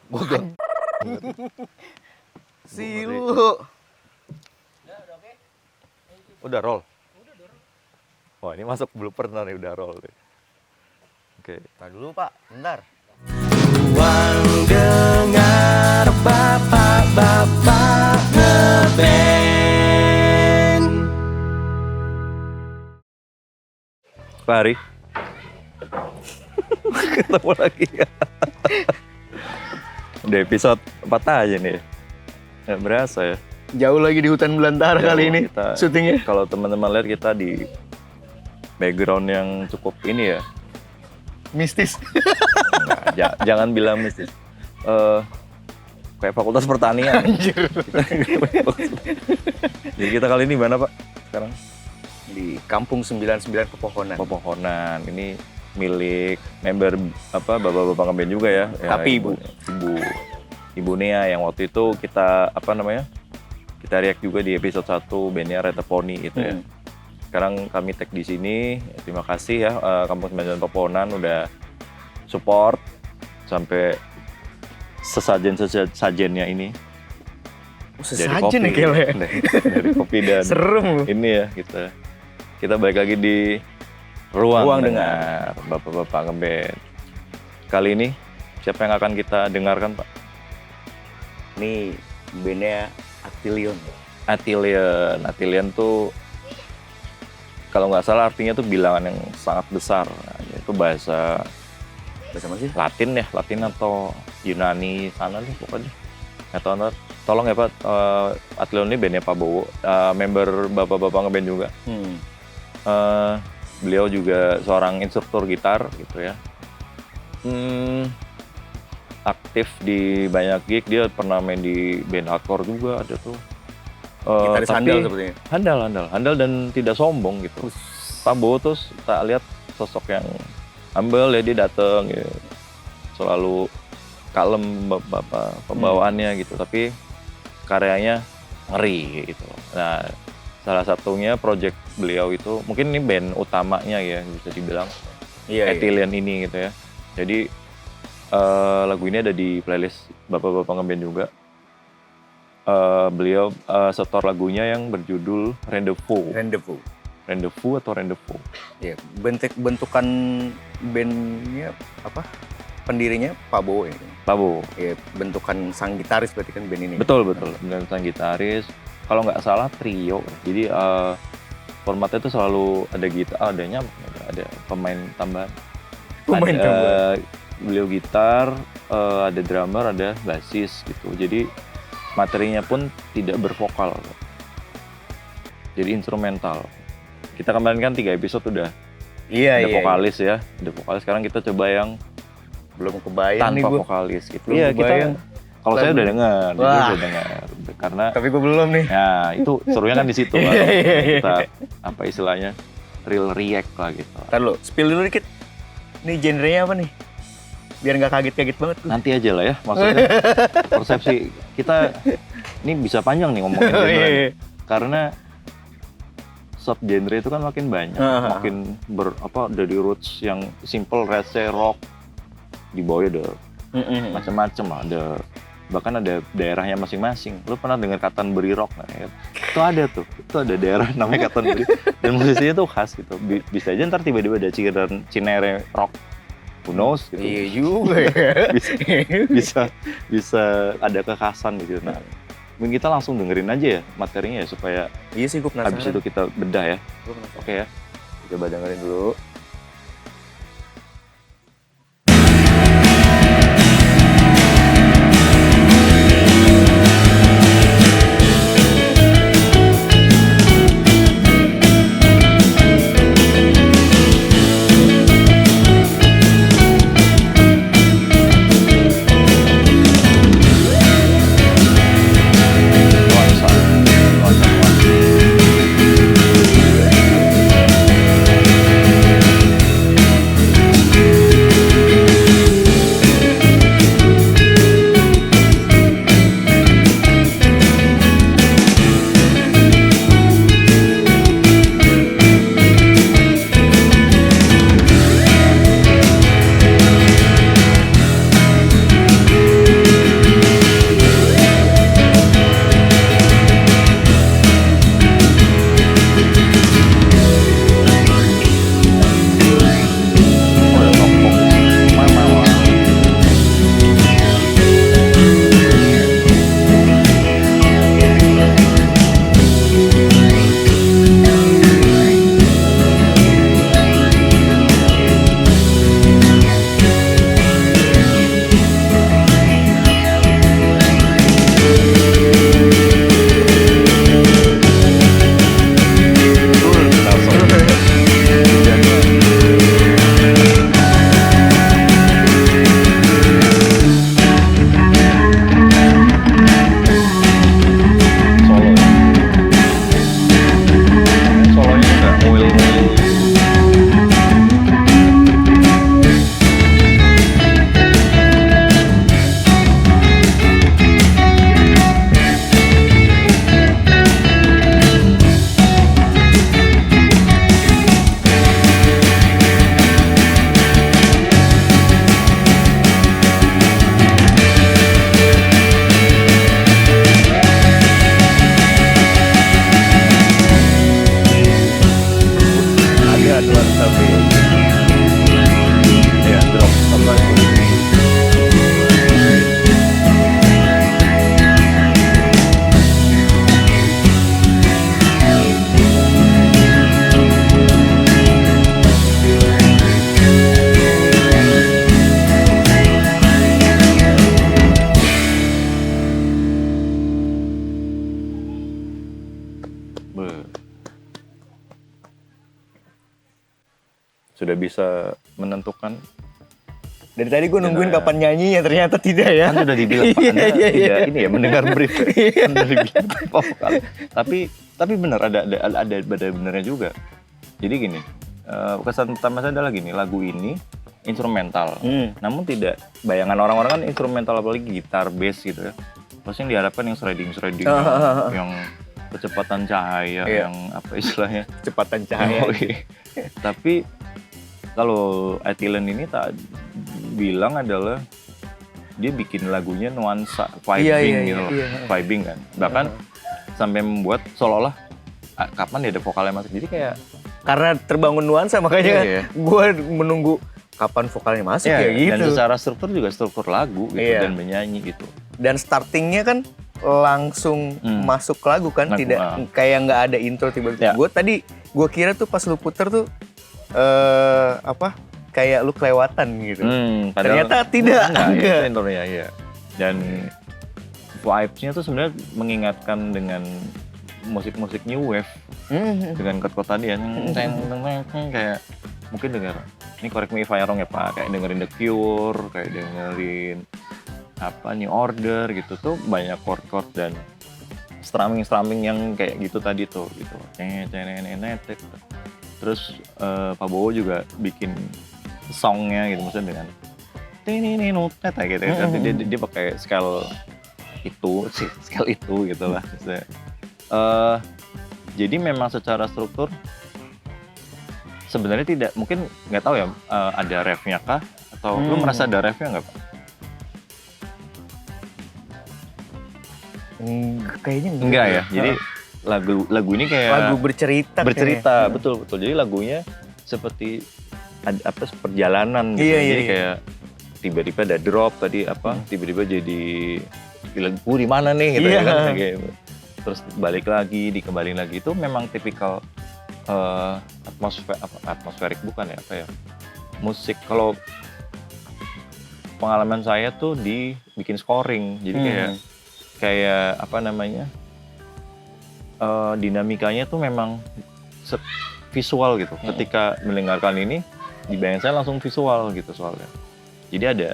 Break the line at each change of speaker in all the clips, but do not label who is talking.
Bogor.
Silu.
Udah roll. Wah, ini masuk blooper nih udah roll. Oke.
Nah dulu Pak, bentar.
Ruang dengar bapak-bapak ngeband.
Pak Ari. Ketemu lagi. Udah episode 4 aja nih. Nggak berasa ya.
Jauh lagi di hutan belantara
Jauh,
kali ini
kita-
syutingnya.
Kalau teman-teman lihat kita di background yang cukup ini ya.
Mistis.
Enggak, jangan bilang mistis. Kayak fakultas pertanian. Jadi kita kali ini mana Pak? Sekarang
Di Kampung 99 Pepohonan.
pepohonan. Ini milik member bapak-bapak ngeband juga ya.
Tapi
Ibu Nia yang waktu itu kita kita react juga di episode 1 bandnya Reteponi gitu ya. Sekarang kami tag di sini. Terima kasih ya Kampung 99 Pepohonan udah support sampai sesajen-sajennya ini.
Sesajen ya Kele.
Dari kopi dan
Serem lu.
ini ya kita balik lagi di ruang
Ruang
dengar bapak-bapak ngeband. Kali ini siapa yang akan kita dengarkan Pak?
Nih bandnya Atilion.
Atilian tuh kalau nggak salah artinya tuh bilangan yang sangat besar. Nah, itu bahasa
Bahasa mana sih?
Latin atau Yunani sana deh pokoknya. Nggak tahu, tolong ya Pak, Atilian ini bandnya Pak Bowo, member bapak-bapak ngeband juga. Beliau juga seorang instruktur gitar gitu ya. Aktif di banyak gig, dia pernah main di band hardcore juga ada tuh.
Gitaris
Tapi
handal sepertinya.
handal dan tidak sombong gitu. Pak Bowo tuh tak lihat sosok yang humble ya, dia datang ya, selalu kalem pembawaannya gitu, tapi karyanya ngeri gitu. Nah, salah satunya project beliau itu mungkin ini band utamanya ya bisa dibilang,
Iya.
Atilian ini gitu ya. Jadi lagu ini ada di playlist bapak-bapak ngeband juga. Beliau setor lagunya yang berjudul Rendezvous atau Rendezvous.
Iya, bentukan bandnya apa? Pendirinya Pak Bowo ini.
Pak Bowo.
Iya, bentukan sang gitaris berarti kan band ini.
Betul. Dan sang gitaris. Kalau nggak salah trio. Jadi formatnya itu selalu ada gitar, ada pemain tambahan. Beliau gitar, ada drummer, ada bassis gitu. Jadi materinya pun tidak bervokal. Jadi instrumental. Kita kemarin kan 3 episode udah ada vokalis ya. Ada vokalis, sekarang kita coba yang
Belum kebayang nih
tanpa
gua.
vokalis gitu.
Belum kebayang.
Kalau saya udah dengar,
Wah.
dia udah dengar. Karena
Tapi gue belum nih.
ya itu serunya kan di situ kan.
Iya.
Kita apa istilahnya real react lah gitu.
Ntar lo, spill dulu dikit. Nih genrenya apa nih? Biar nggak kaget-kaget banget tuh.
Nanti aja lah ya maksudnya. Persepsi kita ini bisa panjang nih ngomongin genre.
Iya.
Karena sub genre itu kan makin banyak, makin dari roots yang simple, receh, rock, di bawahnya ada macam-macam lah, bahkan ada daerahnya masing-masing. Lu pernah dengar Canterbury Rock nggak ya? Itu ada daerah namanya Canterbury dan musisinya tuh khas gitu. Bisa aja ntar tiba-tiba ada Cinere Rock, who knows gitu.
Iya juga ya.
bisa ada kekhasan gitu. Nah, mungkin kita langsung dengerin aja ya materinya ya supaya
Iya sih gue penasaran.
habis itu kita bedah ya.
Gua penasaran.
Oke ya, coba dengerin dulu. Nuansa. sudah bisa menentukan.
Dari tadi gue nungguin
Ya.
kapan nyanyinya, ternyata tidak ya.
Kan sudah dibilang Pak, Anda
Iya.
tidak ini ya mendengar brief. Kan sudah dibilang tanpa vokal. Tapi benar ada benernya juga. Jadi gini, kesan pertama saya adalah gini, lagu ini instrumental. Namun tidak, bayangan orang-orang kan instrumental apalagi gitar, bass gitu ya. Pasti yang diharapkan yang shredding yang kecepatan cahaya,
Iya.
yang apa istilahnya?
Kecepatan cahaya.
Oh, iya. Tapi kalau Etilen ini tak bilang adalah dia bikin lagunya nuansa vibing gitu loh. Vibing kan. Bahkan sampai membuat seolah-olah kapan dia ada vokalnya masuk. Jadi kayak
Karena terbangun nuansa makanya
Iya.
gue menunggu kapan vokalnya masuk ya gitu.
Dan secara struktur juga struktur lagu gitu
Iya.
dan menyanyi gitu.
Dan startingnya kan langsung masuk ke lagu kan,
Lagu,
tidak kayak nggak ada intro tiba-tiba.
Ya.
Gue kira tuh pas lu puter tuh kayak lu kelewatan gitu. Ternyata tidak.
Enggak.
Enggak.
Itu intronya ya. Dan vibes-nya tuh sebenarnya mengingatkan dengan musik-musik new wave dengan chord tadi ya, kayak mungkin dengar ini correct me if I wrong ya Pak, kayak dengerin The Cure, kayak dengerin apa New Order gitu tuh banyak chord dan strumming yang kayak gitu tadi tuh gitu. Terus Pak Bowo juga bikin songnya gitu maksudnya dengan ini notet gitu ya. Dia pakai scale itu gitu lah maksudnya. Jadi memang secara struktur sebenarnya tidak, mungkin nggak tahu ya ada refnya kah atau lu merasa ada refnya nggak Pak?
Kayaknya
Enggak ya. Jadi lagu ini kayak
lagu bercerita.
betul. Jadi lagunya seperti apa perjalanan gitu.
Iya,
Jadi
iya.
kayak tiba-tiba ada drop tadi tiba-tiba jadi lagu di mana nih gitu
Iya.
ya kan kayak terus balik lagi, dikembaliin lagi. Itu memang tipikal atmosferik bukan ya apa ya? Musik kalau pengalaman saya tuh dibikin scoring. Jadi kayak apa namanya? Dinamikanya tuh memang visual gitu. Ketika mendengarkan ini, di bayangan saya langsung visual gitu soalnya. Jadi ada,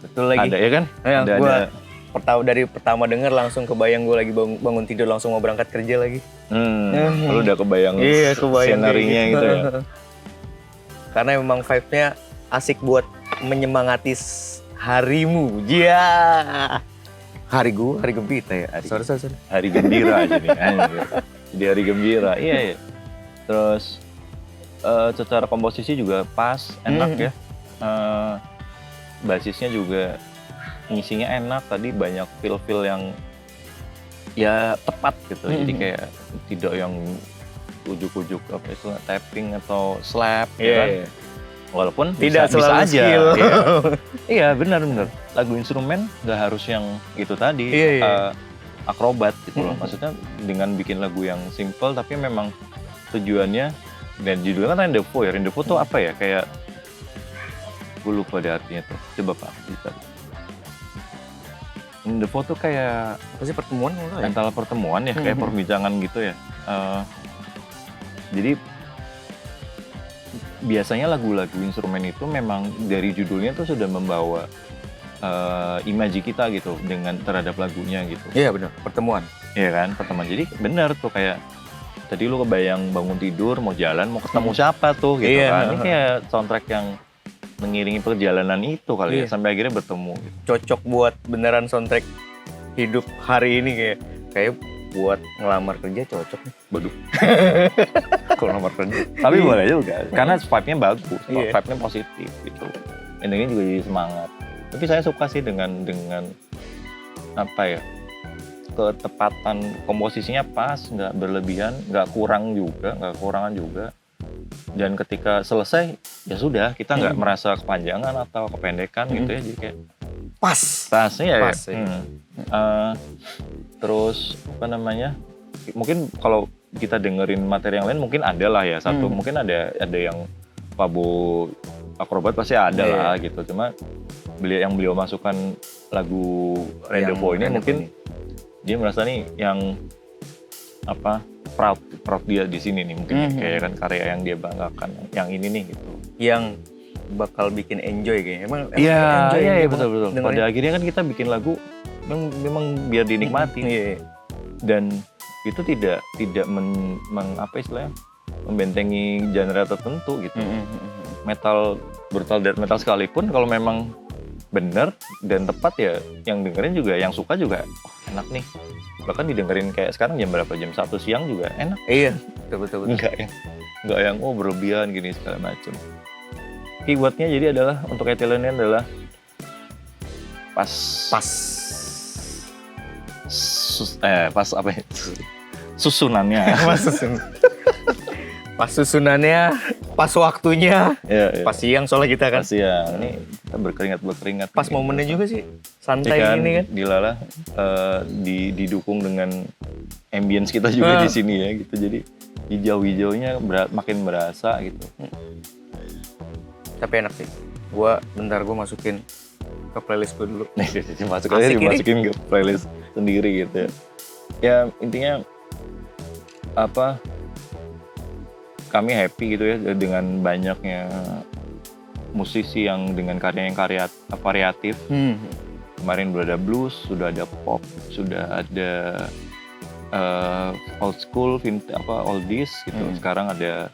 Betul lagi.
ada ya kan? Ada.
Dari pertama denger langsung kebayang gue lagi bangun tidur langsung mau berangkat kerja lagi.
Lu udah kebayang, skenarinya gitu ya.
Karena memang vibe-nya asik buat menyemangati harimu. Iya. Hari gembira ya. Sorry.
Hari gembira aja nih. Jadi hari gembira. Iya. Terus secara komposisi juga pas, enak ya. Basisnya juga ngisinya enak. Tadi banyak feel yang ya tepat gitu. Jadi kayak tidak yang ujuk-ujuk apa itu tapping atau slap ya kan. Walaupun
tidak
bisa
selalu
aja.
skill.
Iya benar. Lagu instrumen nggak harus yang itu tadi akrobat gitu loh. Maksudnya dengan bikin lagu yang simple tapi memang tujuannya, dan judulnya kan Rendezvous ya. Rendezvous tuh apa ya? Kayak gue lupa deh artinya tuh. Coba Pak bisa. Rendezvous tuh kayak
Apa sih pertemuan enggak ya?
antara pertemuan ya, kayak perbincangan gitu ya. Jadi biasanya lagu-lagu instrumen itu memang dari judulnya tuh sudah membawa imaji kita gitu dengan terhadap lagunya gitu.
Iya benar, pertemuan.
Iya kan, pertemuan. Jadi benar tuh kayak tadi lu kebayang bangun tidur mau jalan mau ketemu siapa tuh gitu kan. Ini kayak soundtrack yang mengiringi perjalanan itu kali ya sampai akhirnya bertemu gitu.
Cocok buat beneran soundtrack hidup hari ini kayak buat ngelamar kerja cocok nih.
Waduh. Kalau nomor kerja. Tapi boleh juga. Karena vibe-nya bagus, vibe-nya positif gitu. Endingnya juga jadi semangat. Tapi saya suka sih dengan apa ya? Ketepatan komposisinya pas, nggak berlebihan, nggak kekurangan juga. Dan ketika selesai ya sudah, kita nggak merasa kepanjangan atau kependekan gitu ya, jadi kayak
Pas
ya.
Pas, ya.
Terus apa namanya? Mungkin kalau kita dengerin materi yang lain mungkin ada lah ya satu, mungkin ada yang Pabo akrobat pasti ada lah gitu. Cuma beliau masukkan lagu Rendezvous ini mungkin dia merasa nih yang apa proud dia di sini nih mungkin kayak kan karya yang dia banggakan yang ini nih gitu.
yang bakal bikin enjoy kayaknya. Emang
Iya,
enjoy
iya
gitu,
betul betul.
dengerin.
Pada akhirnya kan kita bikin lagu memang biar dinikmati.
Iya.
Dan itu tidak apa istilahnya, membentengi genre tertentu gitu. Metal, brutal death metal sekalipun kalau memang bener dan tepat ya, yang dengerin juga, yang suka juga, oh enak nih. Bahkan didengerin kayak sekarang jam berapa, jam 1 siang juga enak.
Iya, betul.
Enggak yang oh berlebihan gini segala macam. Keywordnya jadi adalah untuk ethylene adalah pas apa ya? Susunannya.
Pas susunannya, pas waktunya,
Iya.
pas siang soalnya kita kan.
Pas siang. Ini kita berkeringat.
Pas momennya juga sih, santai
kan,
gini kan.
Dilala didukung dengan ambience kita juga di sini ya gitu. Jadi hijau-hijaunya makin berasa gitu.
Tapi enak sih. Bentar gue masukin ke playlist gue dulu.
Dimasukin ke playlist sendiri gitu ya. Ya intinya apa, kami happy gitu ya dengan banyaknya musisi yang dengan karya yang variatif. Kemarin udah ada blues, sudah ada pop, sudah ada old school, oldies gitu. Sekarang ada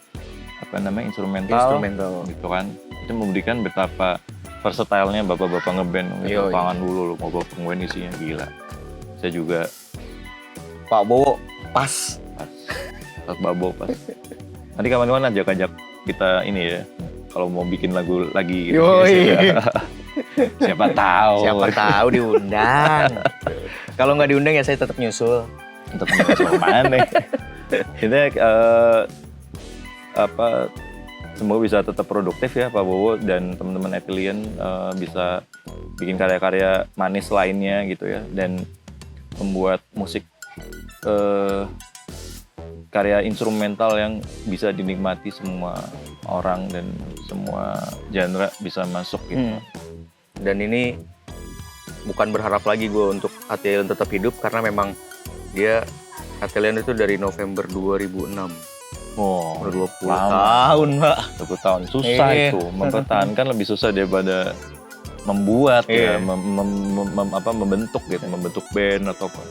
apa namanya instrumental gitu kan. Itu membuktikan betapa versatile-nya bapak-bapak ngeband gitu. Pangan dulu mau bawa pengen isinya gila. Saya juga
Pak Bowo pas.
Babo pas. Nanti kawan-kawan ajak kita ini ya. Kalau mau bikin lagu lagi gitu. Siapa tahu
diundang. Kalau nggak diundang ya saya tetap nyusul.
Tetap nyusul mana? Kita semoga bisa tetap produktif ya Pak Bowo dan teman-teman Ethylene, bisa bikin karya-karya manis lainnya gitu ya, dan membuat musik karya instrumental yang bisa dinikmati semua orang dan semua genre bisa masuk gitu.
Dan ini bukan berharap lagi gue untuk Ethylene tetap hidup, karena memang dia Ethylene itu dari November 2006.
Oh,
20
lama.
tahun, Pak.
20 tahun. Susah itu. Mempertahankan lebih susah daripada membuat ya, membentuk gitu, membentuk band atau apa.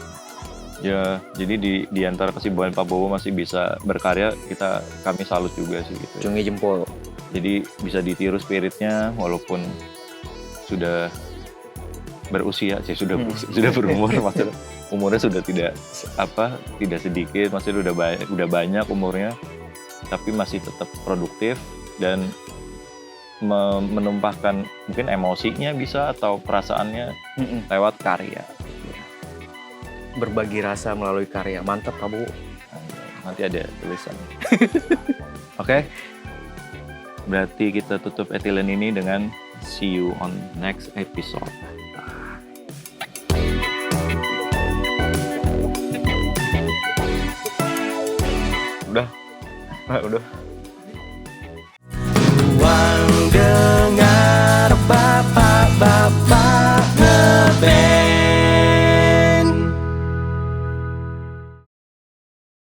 Ya, jadi di antara kesibukan Pak Bowo masih bisa berkarya, kami salut juga sih gitu.
Cungi jempol.
Jadi bisa ditiru spiritnya walaupun sudah berusia, sudah berumur, maksudnya umurnya sudah tidak sedikit, maksudnya udah banyak umurnya, tapi masih tetap produktif dan menumpahkan mungkin emosinya bisa atau perasaannya lewat karya.
Berbagi rasa melalui karya. Mantap kamu.
Nanti ada tulisan. Oke. Berarti kita tutup Ethylene ini dengan see you on next episode.
Udah.